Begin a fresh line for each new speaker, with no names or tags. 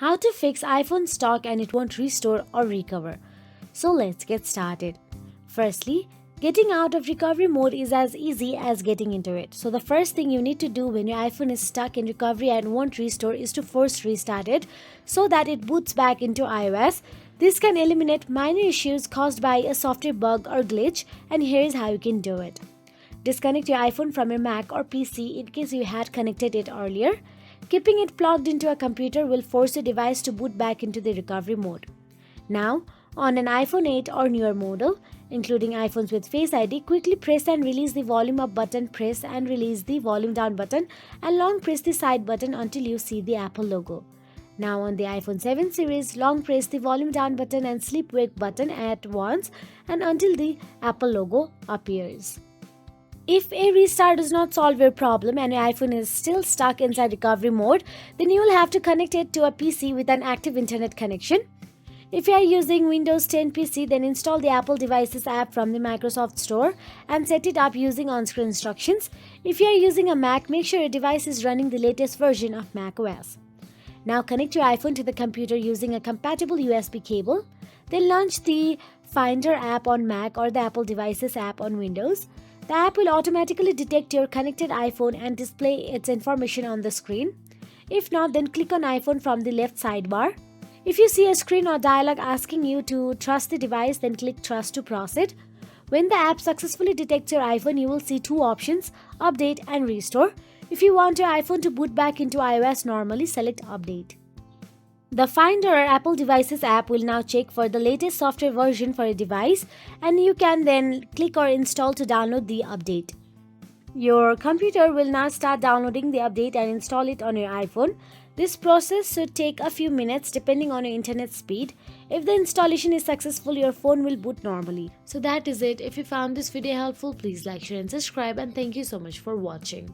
How to fix iPhone stock and it won't restore or recover. So let's get started. Firstly, getting out of recovery mode is as easy as getting into it. So the first thing you need to do when your iPhone is stuck in recovery and won't restore is to force restart it so that it boots back into iOS. This can eliminate minor issues caused by a software bug or glitch, and here is how you can do it. Disconnect your iPhone from your Mac or PC in case you had connected it earlier. Keeping it plugged into a computer will force your device to boot back into the recovery mode. Now, on an iPhone 8 or newer model, including iPhones with Face ID, quickly press and release the volume up button, press and release the volume down button, and long press the side button until you see the Apple logo. Now on the iPhone 7 series, long press the volume down button and sleep wake button at once and until the Apple logo appears. If a restart does not solve your problem and your iPhone is still stuck inside recovery mode, then you will have to connect it to a PC with an active internet connection. If you are using Windows 10 PC, then install the Apple Devices app from the Microsoft Store and set it up using on-screen instructions. If you are using a Mac, make sure your device is running the latest version of macOS. Now connect your iPhone to the computer using a compatible USB cable. Then launch the Finder app on Mac or the Apple Devices app on Windows. The app will automatically detect your connected iPhone and display its information on the screen. If not, then click on iPhone from the left sidebar. If you see a screen or dialog asking you to trust the device, then click Trust to proceed. When the app successfully detects your iPhone, you will see two options, Update and Restore. If you want your iPhone to boot back into iOS normally, select Update. The Finder or Apple Devices app will now check for the latest software version for your device, and you can then click or install to download the update. Your computer will now start downloading the update and install it on your iPhone. This process should take a few minutes depending on your internet speed. If the installation is successful, your phone will boot normally. So that is it. If you found this video helpful, please like, share and subscribe, and thank you so much for watching.